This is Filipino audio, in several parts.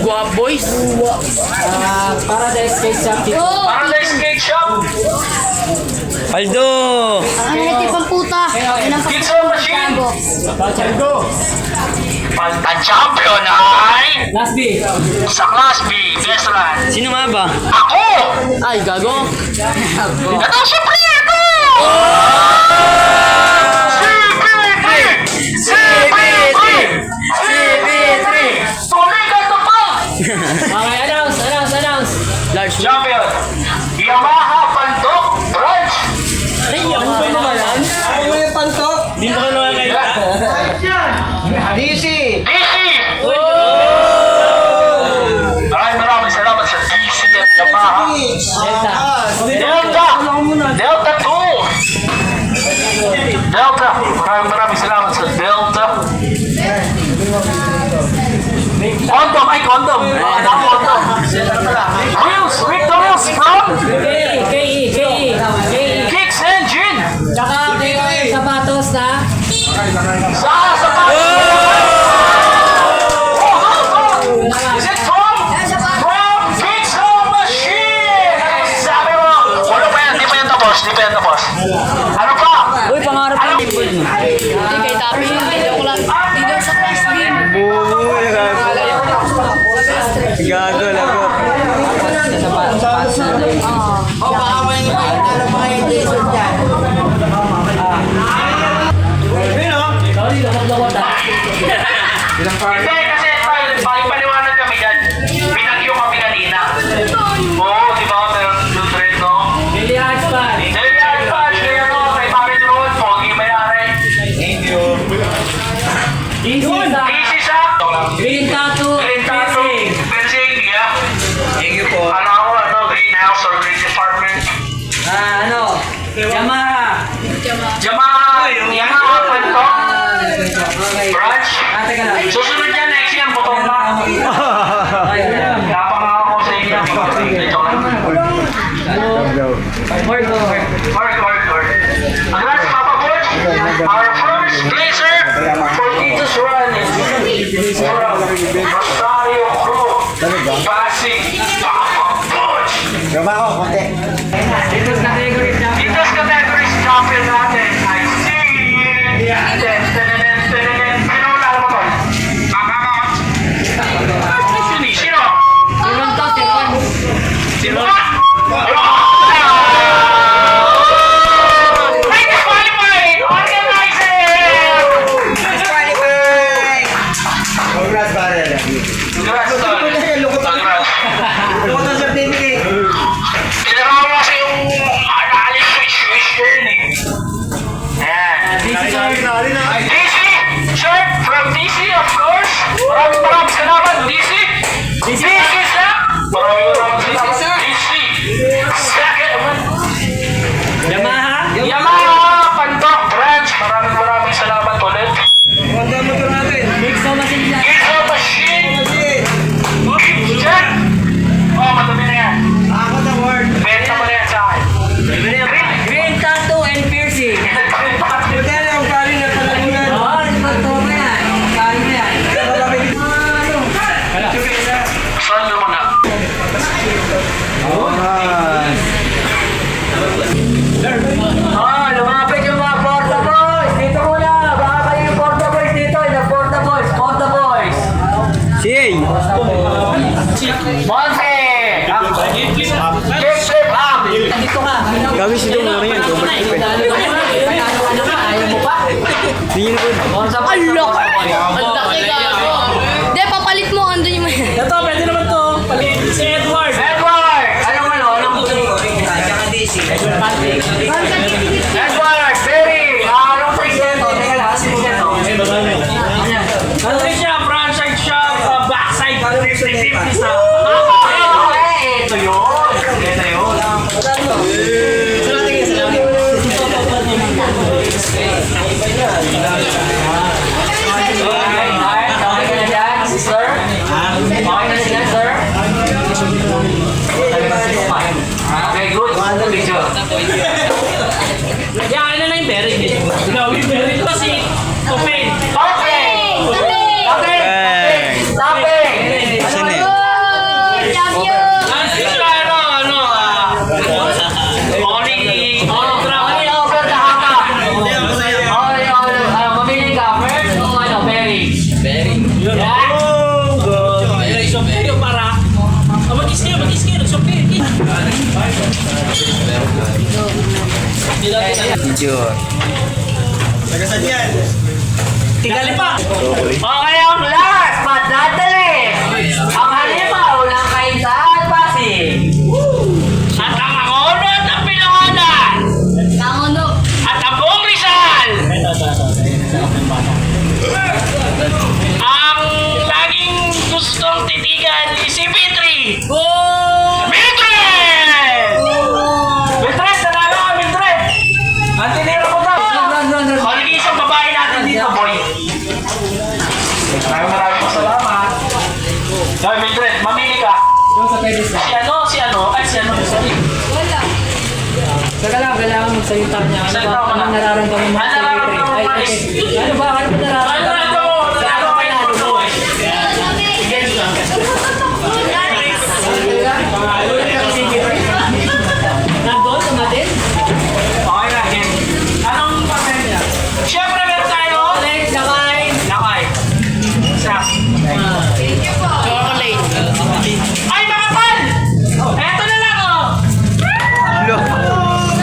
Guap Boys. Paradise Cake Shop dito. Paradise Cake Shop. Aldo. Ang hiti pang puta. Yan ang Pizza Machine. pagkago. Ang champion ay Last B. sa Class B, best run. Sino nga ba? Ako! Ay, gago. Ito si Prieto! CP3! Tumikat na pa! Okay, announce. Large. Champion, Yamaha Pantok Branch. Ay, ano ba naman yan? Di ba ka naman kayo? DC! Maraming salamat sa DC at Yamaha. Delta 2! Maraming salamat sa Delta. Condom! Condom! Wheels from KE. Kicks Engine! Tsaka kayo sapatos na. Sa Is it from Pizza Machine? Sabi mo, wala pa yan, di pa yan tapos. Ano pa? Uy, pangarap ko. Hindi kay Tapi. Dito sa class B. Gago, lago. Hindi, kasi paliwanag kami dyan. Pinagyo kami kanina. Oo, di ba? Pero trend, no? Billy Hotspot. Dahil yan pa, kaya no, kay Parin Road, Pogi Mayari. Easy sa Easy sa Green Tattoo. Green Tattoo. Fencing, yeah. Thank you po. Greenhouse or Green Department. Yamaha. Yamaha Pantok. Branch. Teka lang. Susunod yan, next yan, butong na. Kapang ako sa inyo. Joke lang. Work. Congrats, Papa Butch. Our first blazer for Tito's Run is from Rosario Crew. Pasig, Papa Butch. Dito's categories Champion natin ay si... Pinuna mo to? Sino? Siron to, Siron. Ay, disqualified! Organizer! Congrats, tol. Congrats. Tinaraw mo kasi yung analysis switch yun eh. Ayan. DC! Shirt from DC, of course. Maraming salamat, DC. DC sir. Maraming salamat, DC. Second. Yamaha Pantok Branch. Maraming salamat ulit. Mixo machine dyan. Pizza Machine. Check. Oh, madumi na yan. Benta mo na yan sa akin. Green Tattoo and Piercing. Saan naman na? Lumapit yung mga Porta Boys. Dito muna. Baka kayo yung Porta Boys dito. Yung Porta Boys. Siyay. Monte! Kick flip up! Dito ka. Gago si Dong naman yan. Ayaw mo pa? Tingin ko. Ang laki. Ang laki gago. Hindi, papalit mo. Andun yung may... Ito, pwede naman to. Palit si Edward. Edward! Anong Edward! Berry! Anong presento? Teka lang, kasi presento. Ano rin siya? Franchise shop. Backside. 50-50 sa... Ito yun! Ito yun! Tagasan yan. Tigali pa. Okay, ang last but not the least. Ang halimaw ng Kainsan Pasig. At ang Angono at ang Pinawanan. Nangono. At ang buong Rizal. Ang laging gustong titigan ni si Mitri. Mitri! Mitri, talaga ka, Mitri! Ang tinira mo daw. Haligi isang babae natin dito, boy. Maraming salamat. Hoy, Mildred, mamili ka. Si ano, sorry. Wala. Saka lang, kailangan magsalita niya. Salita ka na. Nararamdaman mo? Ano nararamdaman mo, Chris? Ano ba nararamdaman mo? Nandun, tumatin? Okay na, Ken. Anong papel niya? Siyempre, meron tayo. Lakay. Isa. Chocolate. Ay, makapal! Eto na lang, oh.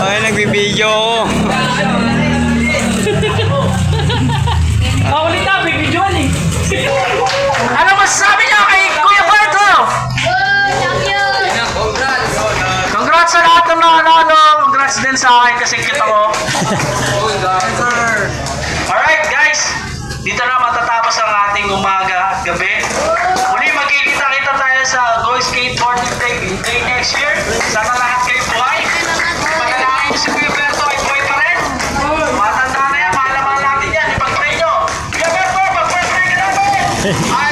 Ay, nagbibideo ako. Ulit na, bibidyoan eh. Ano masasabi niyo kay Kuya Berto? Champion! Congrats sa lahat ng nanalo. Congrats din sa akin kasi kita ko. Alright guys, dito na matatapos ang ating umaga at gabi. Muli magkikita-kita tayo sa Go Skateboarding Day next year. Sana lahat kayo buhay. Panalangin si Kuya Berto ay buhay pa rin. Matanda na yan, mahal natin yan. Ipag-pray nyo. Kuya Berto, pag-pray ka namin!